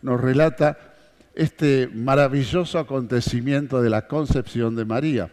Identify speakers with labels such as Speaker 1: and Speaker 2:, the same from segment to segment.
Speaker 1: nos relata este maravilloso acontecimiento de la concepción de María,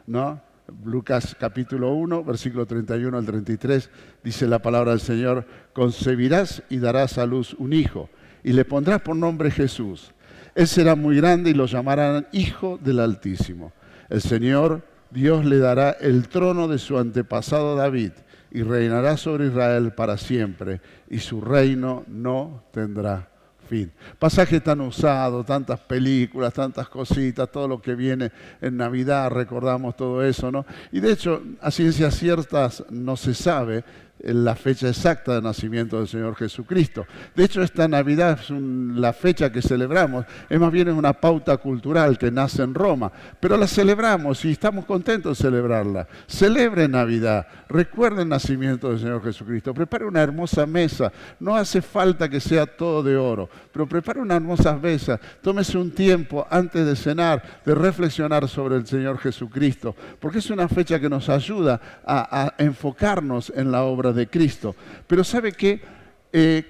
Speaker 1: ¿no? Lucas capítulo 1, versículo 31 al 33, dice la palabra del Señor: concebirás y darás a luz un hijo, y le pondrás por nombre Jesús. Él será muy grande y lo llamarán Hijo del Altísimo. El Señor Dios le dará el trono de su antepasado David, y reinará sobre Israel para siempre, y su reino no tendrá fin. Pasaje tan usado, tantas películas, tantas cositas, todo lo que viene en Navidad, recordamos todo eso, ¿no? Y de hecho, a ciencias ciertas no se sabe la fecha exacta de nacimiento del Señor Jesucristo. De hecho, esta Navidad es la fecha que celebramos, es más bien una pauta cultural que nace en Roma, pero la celebramos y estamos contentos de celebrarla. Celebre Navidad, recuerde el nacimiento del Señor Jesucristo, prepare una hermosa mesa, no hace falta que sea todo de oro, pero prepare una hermosa mesa, tómese un tiempo antes de cenar, de reflexionar sobre el Señor Jesucristo, porque es una fecha que nos ayuda a enfocarnos en la obra de Cristo. Pero ¿sabe qué?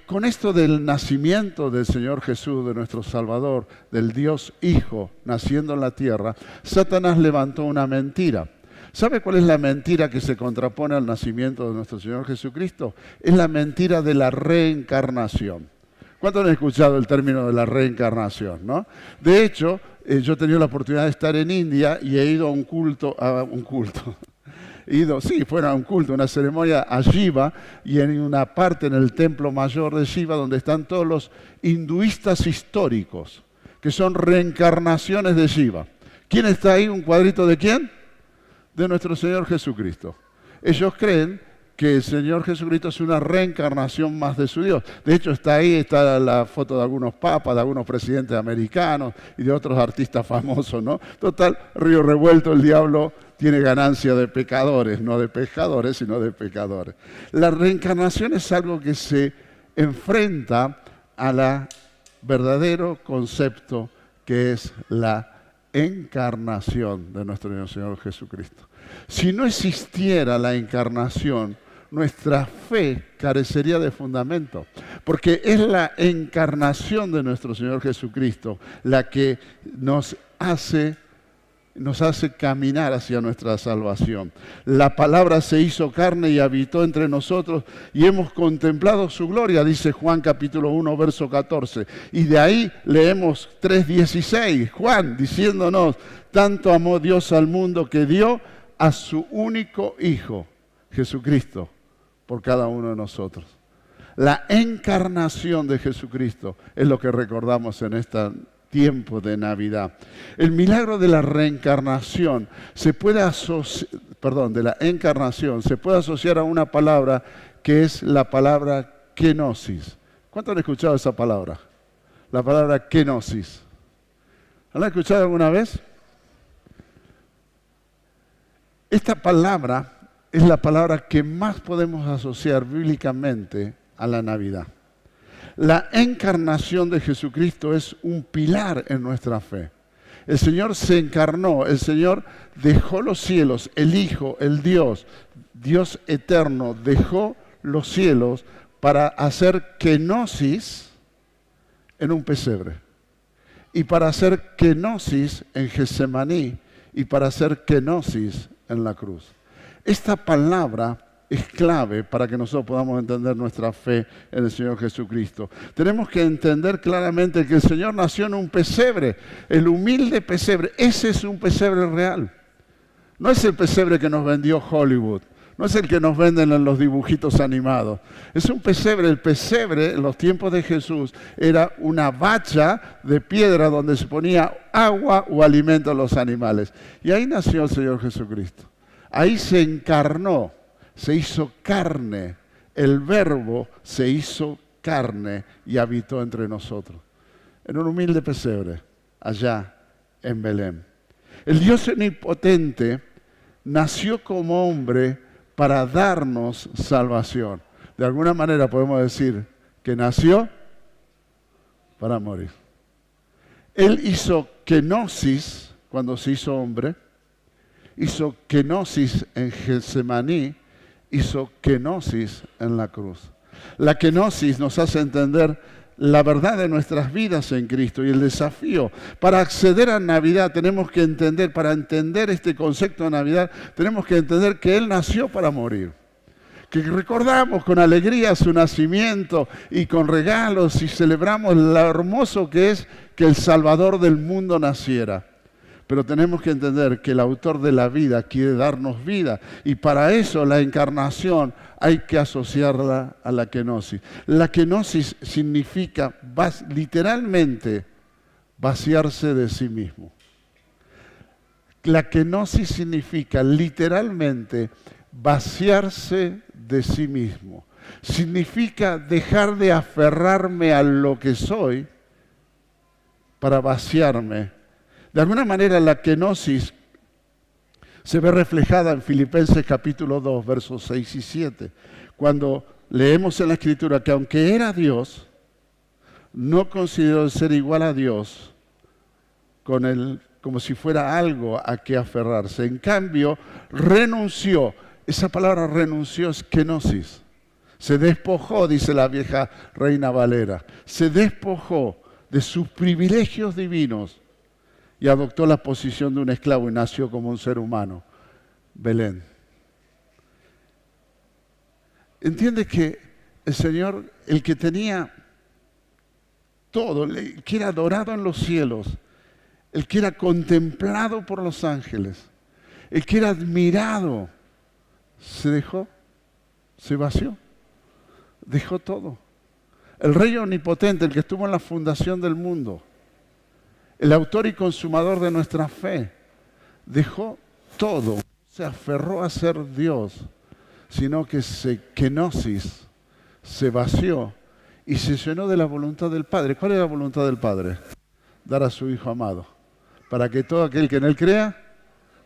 Speaker 1: Con esto del nacimiento del Señor Jesús, de nuestro Salvador, del Dios Hijo naciendo en la tierra, Satanás levantó una mentira. ¿Sabe cuál es la mentira que se contrapone al nacimiento de nuestro Señor Jesucristo? Es la mentira de la reencarnación. ¿Cuántos han escuchado el término de la reencarnación, no? De hecho, yo he tenido la oportunidad de estar en India y he ido a un culto. Fuera un culto, una ceremonia a Shiva, y en una parte en el templo mayor de Shiva donde están todos los hinduistas históricos, que son reencarnaciones de Shiva. ¿Quién está ahí? ¿Un cuadrito de quién? De nuestro Señor Jesucristo. Ellos creen que el Señor Jesucristo es una reencarnación más de su Dios. De hecho, está la foto de algunos papas, de algunos presidentes americanos y de otros artistas famosos, ¿no? Total, río revuelto, el diablo tiene ganancia de pecadores, no de pescadores, sino de pecadores. La reencarnación es algo que se enfrenta al verdadero concepto que es la encarnación de nuestro Señor Jesucristo. Si no existiera la encarnación, nuestra fe carecería de fundamento, porque es la encarnación de nuestro Señor Jesucristo la que nos hace caminar hacia nuestra salvación. La palabra se hizo carne y habitó entre nosotros y hemos contemplado su gloria, dice Juan capítulo 1, verso 14. Y de ahí leemos 3:16, Juan diciéndonos: tanto amó Dios al mundo que dio a su único Hijo, Jesucristo, por cada uno de nosotros. La encarnación de Jesucristo es lo que recordamos en este tiempo de Navidad. El milagro de la reencarnación de la encarnación se puede asociar a una palabra que es la palabra kenosis. ¿Cuántos han escuchado esa palabra? La palabra kenosis. ¿La han escuchado alguna vez? Esta palabra es la palabra que más podemos asociar bíblicamente a la Navidad. La encarnación de Jesucristo es un pilar en nuestra fe. El Señor se encarnó, el Señor dejó los cielos, el Hijo, el Dios eterno, dejó los cielos para hacer kenosis en un pesebre, y para hacer kenosis en Getsemaní, y para hacer kenosis en la cruz. Esta palabra es clave para que nosotros podamos entender nuestra fe en el Señor Jesucristo. Tenemos que entender claramente que el Señor nació en un pesebre, el humilde pesebre. Ese es un pesebre real. No es el pesebre que nos vendió Hollywood, no es el que nos venden en los dibujitos animados. Es un pesebre. El pesebre en los tiempos de Jesús era una bacha de piedra donde se ponía agua o alimento a los animales. Y ahí nació el Señor Jesucristo. Ahí se encarnó. Se hizo carne, el Verbo se hizo carne y habitó entre nosotros, en un humilde pesebre, allá en Belén. El Dios omnipotente nació como hombre para darnos salvación. De alguna manera podemos decir que nació para morir. Él hizo kenosis cuando se hizo hombre, hizo kenosis en Getsemaní, hizo kenosis en la cruz. La kenosis nos hace entender la verdad de nuestras vidas en Cristo. Y el desafío para acceder a Navidad tenemos que entender, para entender este concepto de Navidad, tenemos que entender que Él nació para morir. Que recordamos con alegría su nacimiento y con regalos y celebramos lo hermoso que es que el Salvador del mundo naciera. Pero tenemos que entender que el autor de la vida quiere darnos vida y para eso la encarnación hay que asociarla a la kenosis. La kenosis significa literalmente vaciarse de sí mismo. La kenosis significa literalmente vaciarse de sí mismo. Significa dejar de aferrarme a lo que soy para vaciarme. De alguna manera la kenosis se ve reflejada en Filipenses capítulo 2, versos 6 y 7, cuando leemos en la Escritura que aunque era Dios, no consideró el ser igual a Dios como si fuera algo a que aferrarse. En cambio, renunció. Esa palabra renunció es kenosis. Se despojó, dice la vieja Reina Valera. Se despojó de sus privilegios divinos y adoptó la posición de un esclavo y nació como un ser humano. Belén. Entiende que el Señor, el que tenía todo, el que era adorado en los cielos, el que era contemplado por los ángeles, el que era admirado, se dejó, se vació, dejó todo. El Rey omnipotente, el que estuvo en la fundación del mundo, el autor y consumador de nuestra fe, dejó todo, se aferró a ser Dios, sino que kenosis, se vació y se llenó de la voluntad del Padre. ¿Cuál es la voluntad del Padre? Dar a su Hijo amado, para que todo aquel que en Él crea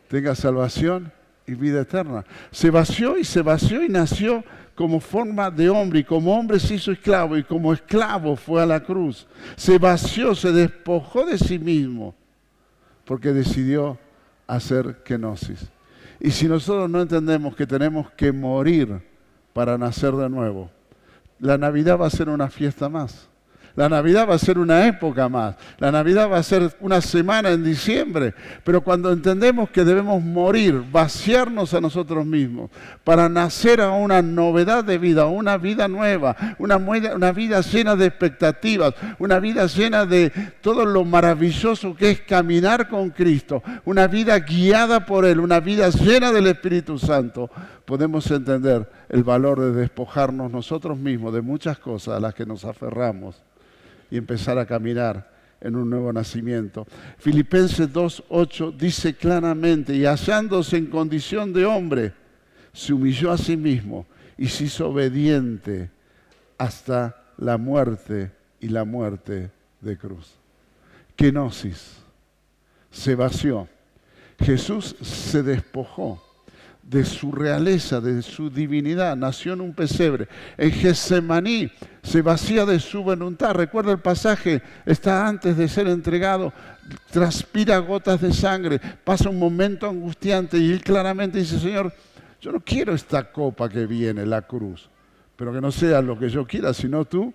Speaker 1: tenga salvación y vida eterna. Se vació y nació como forma de hombre, y como hombre se hizo esclavo, y como esclavo fue a la cruz. Se vació, se despojó de sí mismo, porque decidió hacer kenosis. Y si nosotros no entendemos que tenemos que morir para nacer de nuevo, la Navidad va a ser una fiesta más. La Navidad va a ser una época más. La Navidad va a ser una semana en diciembre. Pero cuando entendemos que debemos morir, vaciarnos a nosotros mismos, para nacer a una novedad de vida, una vida nueva, una vida llena de expectativas, una vida llena de todo lo maravilloso que es caminar con Cristo, una vida guiada por Él, una vida llena del Espíritu Santo, podemos entender el valor de despojarnos nosotros mismos de muchas cosas a las que nos aferramos y empezar a caminar en un nuevo nacimiento. Filipenses 2:8 dice claramente, y hallándose en condición de hombre, se humilló a sí mismo y se hizo obediente hasta la muerte y la muerte de cruz. Kenosis, se vació. Jesús se despojó de su realeza, de su divinidad, nació en un pesebre. En Getsemaní se vacía de su voluntad. Recuerda el pasaje, está antes de ser entregado, transpira gotas de sangre, pasa un momento angustiante y él claramente dice, Señor, yo no quiero esta copa que viene, la cruz, pero que no sea lo que yo quiera, sino tu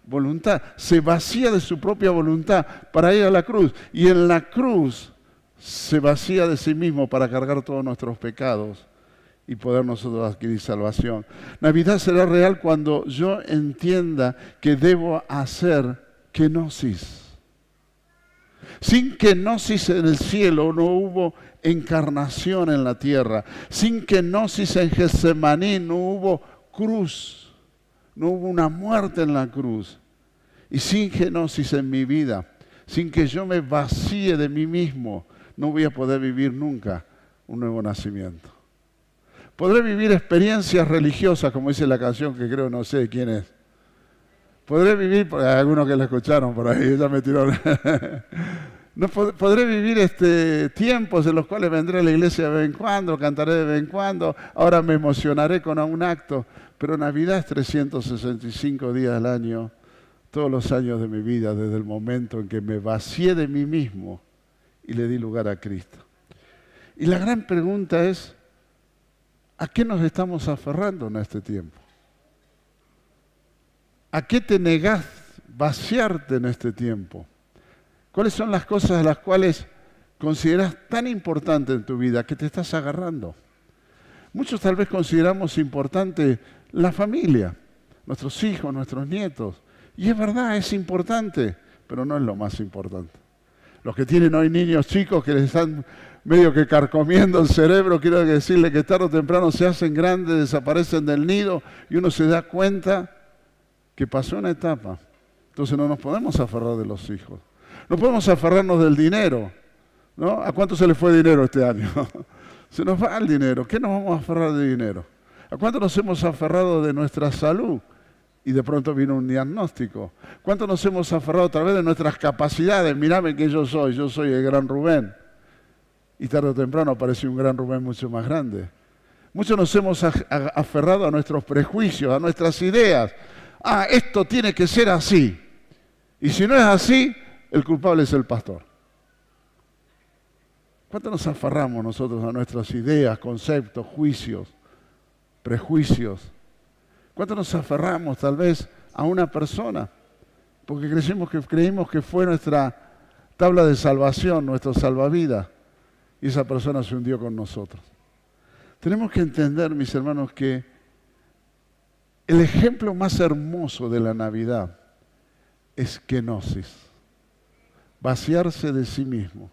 Speaker 1: voluntad. Se vacía de su propia voluntad para ir a la cruz, y en la cruz se vacía de sí mismo para cargar todos nuestros pecados y poder nosotros adquirir salvación. Navidad será real cuando yo entienda que debo hacer kenosis. Sin kenosis en el cielo no hubo encarnación en la tierra. Sin kenosis en Getsemaní no hubo cruz. No hubo una muerte en la cruz. Y sin kenosis en mi vida, sin que yo me vacíe de mí mismo, no voy a poder vivir nunca un nuevo nacimiento. Podré vivir experiencias religiosas, como dice la canción que creo, no sé quién es. Podré vivir, hay algunos que la escucharon por ahí, ya me tiró. No, podré vivir tiempos en los cuales vendré a la iglesia de vez en cuando, cantaré de vez en cuando, ahora me emocionaré con un acto, pero Navidad es 365 días al año, todos los años de mi vida, desde el momento en que me vacié de mí mismo y le di lugar a Cristo. Y la gran pregunta es, ¿a qué nos estamos aferrando en este tiempo? ¿A qué te negás vaciarte en este tiempo. ¿Cuáles son las cosas a las cuales consideras tan importante en tu vida que te estás agarrando? Muchos tal vez consideramos importante la familia, nuestros hijos, nuestros nietos. Y es verdad, es importante, pero no es lo más importante. Los que tienen hoy niños chicos que les están medio que carcomiendo el cerebro, quiero decirle que tarde o temprano se hacen grandes, desaparecen del nido y uno se da cuenta que pasó una etapa. Entonces no nos podemos aferrar de los hijos. No podemos aferrarnos del dinero, ¿no? ¿A cuánto se le fue dinero este año? Se nos va el dinero. ¿Qué nos vamos a aferrar de dinero? ¿A cuánto nos hemos aferrado de nuestra salud? Y de pronto vino un diagnóstico. ¿Cuánto nos hemos aferrado a través de nuestras capacidades? Mirame que yo soy el gran Rubén. Y tarde o temprano apareció un gran Rubén mucho más grande. Muchos nos hemos aferrado a nuestros prejuicios, a nuestras ideas. Ah, esto tiene que ser así. Y si no es así, el culpable es el pastor. ¿Cuánto nos aferramos nosotros a nuestras ideas, conceptos, juicios, prejuicios? ¿Cuánto nos aferramos tal vez a una persona? Porque creímos que fue nuestra tabla de salvación, nuestro salvavidas. Y esa persona se hundió con nosotros. Tenemos que entender, mis hermanos, que el ejemplo más hermoso de la Navidad es kenosis. Vaciarse de sí mismo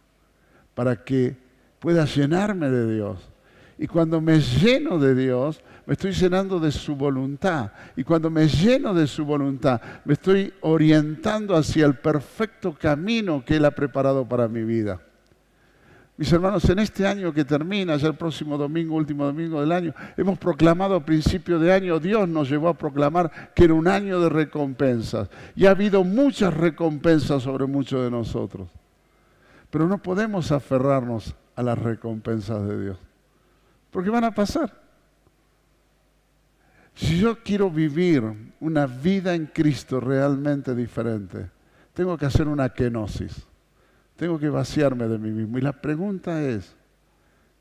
Speaker 1: para que pueda llenarme de Dios. Y cuando me lleno de Dios, me estoy llenando de su voluntad. Y cuando me lleno de su voluntad, me estoy orientando hacia el perfecto camino que Él ha preparado para mi vida. Mis hermanos, en este año que termina, ya el próximo domingo, último domingo del año, hemos proclamado a principio de año, Dios nos llevó a proclamar que era un año de recompensas. Y ha habido muchas recompensas sobre muchos de nosotros. Pero no podemos aferrarnos a las recompensas de Dios, porque van a pasar. Si yo quiero vivir una vida en Cristo realmente diferente, tengo que hacer una kenosis. Tengo que vaciarme de mí mismo. Y la pregunta es,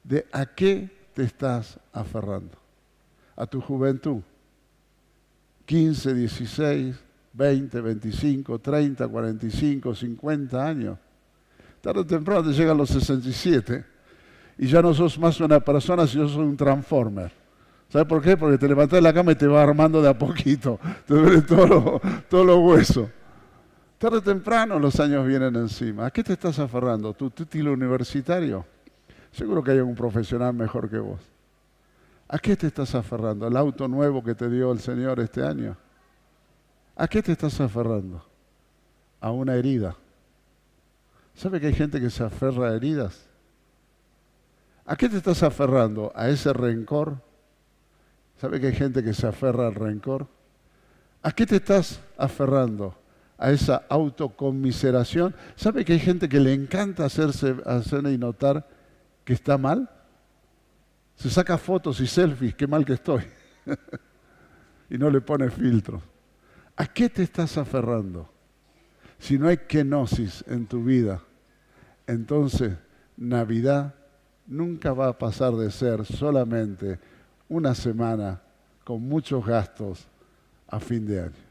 Speaker 1: ¿de a qué te estás aferrando? ¿A tu juventud? 15, 16, 20, 25, 30, 45, 50 años. Tarde o temprano te llegan los 67 y ya no sos más una persona, sino sos un transformer. ¿Sabes por qué? Porque te levantás de la cama y te vas armando de a poquito. Te duelen todos los huesos. Tarde o temprano los años vienen encima. ¿A qué te estás aferrando? ¿Tu título universitario? Seguro que hay un profesional mejor que vos. ¿A qué te estás aferrando? ¿El auto nuevo que te dio el Señor este año? ¿A qué te estás aferrando? A una herida. ¿Sabe que hay gente que se aferra a heridas? ¿A qué te estás aferrando? ¿A ese rencor? ¿Sabe que hay gente que se aferra al rencor? ¿A qué te estás aferrando? ¿A esa autoconmiseración? ¿Sabe que hay gente que le encanta hacer y notar que está mal? Se saca fotos y selfies, qué mal que estoy. Y no le pone filtros. ¿A qué te estás aferrando? Si no hay kenosis en tu vida, entonces Navidad nunca va a pasar de ser solamente una semana con muchos gastos a fin de año.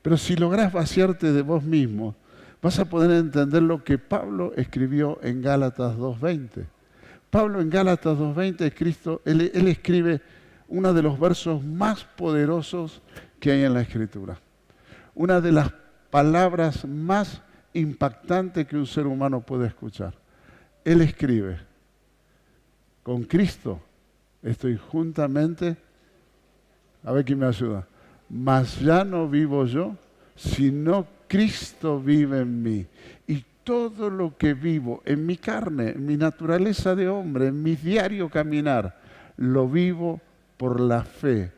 Speaker 1: Pero si lográs vaciarte de vos mismo, vas a poder entender lo que Pablo escribió en Gálatas 2:20. Pablo en Gálatas 2:20, él escribe uno de los versos más poderosos que hay en la Escritura. Una de las palabras más impactantes que un ser humano puede escuchar. Él escribe, con Cristo estoy juntamente, a ver quién me ayuda, mas ya no vivo yo, sino Cristo vive en mí. Y todo lo que vivo en mi carne, en mi naturaleza de hombre, en mi diario caminar, lo vivo por la fe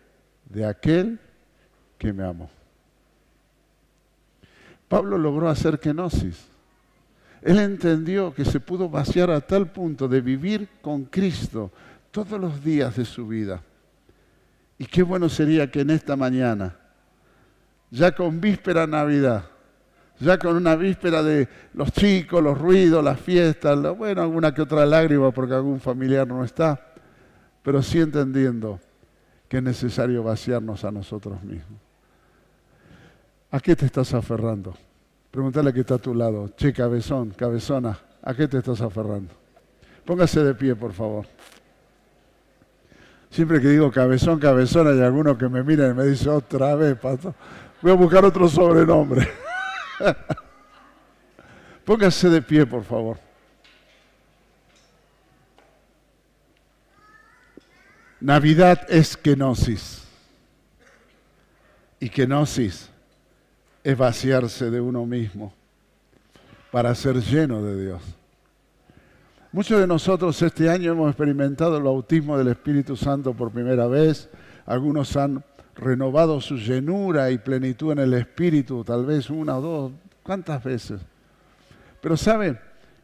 Speaker 1: de aquel que me amó. Pablo logró hacer kenosis. Él entendió que se pudo vaciar a tal punto de vivir con Cristo todos los días de su vida. Y qué bueno sería que en esta mañana, ya con víspera Navidad, ya con una víspera de los chicos, los ruidos, las fiestas, bueno, alguna que otra lágrima porque algún familiar no está, pero sí entendiendo que es necesario vaciarnos a nosotros mismos. ¿A qué te estás aferrando? Pregúntale al que está a tu lado. Che, cabezón, cabezona, ¿a qué te estás aferrando? Póngase de pie, por favor. Siempre que digo cabezón, cabezona, hay alguno que me mira y me dice otra vez, pastor. Voy a buscar otro sobrenombre. Póngase de pie, por favor. Navidad es kenosis. Y kenosis es vaciarse de uno mismo para ser lleno de Dios. Muchos de nosotros este año hemos experimentado el bautismo del Espíritu Santo por primera vez. Algunos han renovado su llenura y plenitud en el Espíritu, tal vez una o dos, ¿cuántas veces? Pero ¿sabe?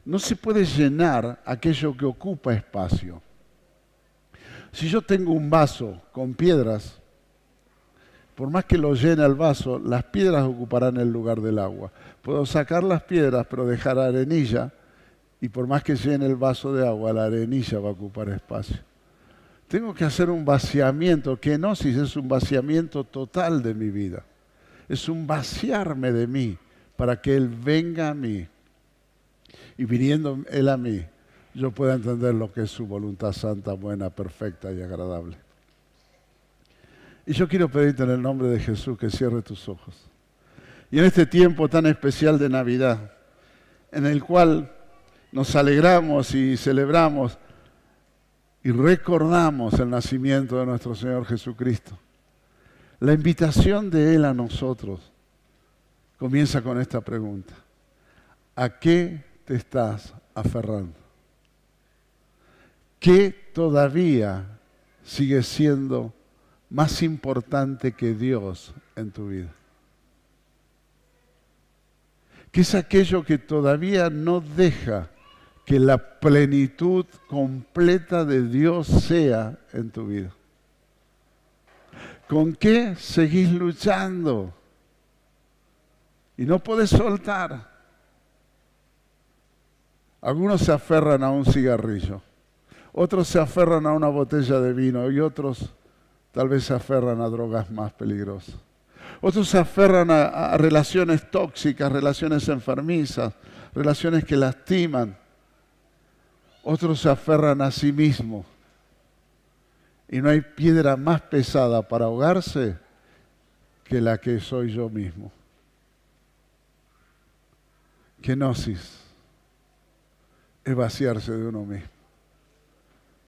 Speaker 1: No se puede llenar aquello que ocupa espacio. Si yo tengo un vaso con piedras, por más que lo llene el vaso, las piedras ocuparán el lugar del agua. Puedo sacar las piedras, pero dejar arenilla, y por más que llene el vaso de agua, la arenilla va a ocupar espacio. Tengo que hacer un vaciamiento. Kenosis es un vaciamiento total de mi vida. Es un vaciarme de mí para que Él venga a mí. Y viniendo Él a mí, yo pueda entender lo que es su voluntad santa, buena, perfecta y agradable. Y yo quiero pedirte en el nombre de Jesús que cierre tus ojos. Y en este tiempo tan especial de Navidad, en el cual nos alegramos y celebramos y recordamos el nacimiento de nuestro Señor Jesucristo, la invitación de Él a nosotros comienza con esta pregunta. ¿A qué te estás aferrando? ¿Qué todavía sigue siendo más importante que Dios en tu vida? ¿Qué es aquello que todavía no deja que la plenitud completa de Dios sea en tu vida? ¿Con qué seguís luchando? Y no podés soltar. Algunos se aferran a un cigarrillo, otros se aferran a una botella de vino y otros tal vez se aferran a drogas más peligrosas. Otros se aferran a relaciones tóxicas, relaciones enfermizas, relaciones que lastiman. Otros se aferran a sí mismos. Y no hay piedra más pesada para ahogarse que la que soy yo mismo. Kenosis es vaciarse de uno mismo.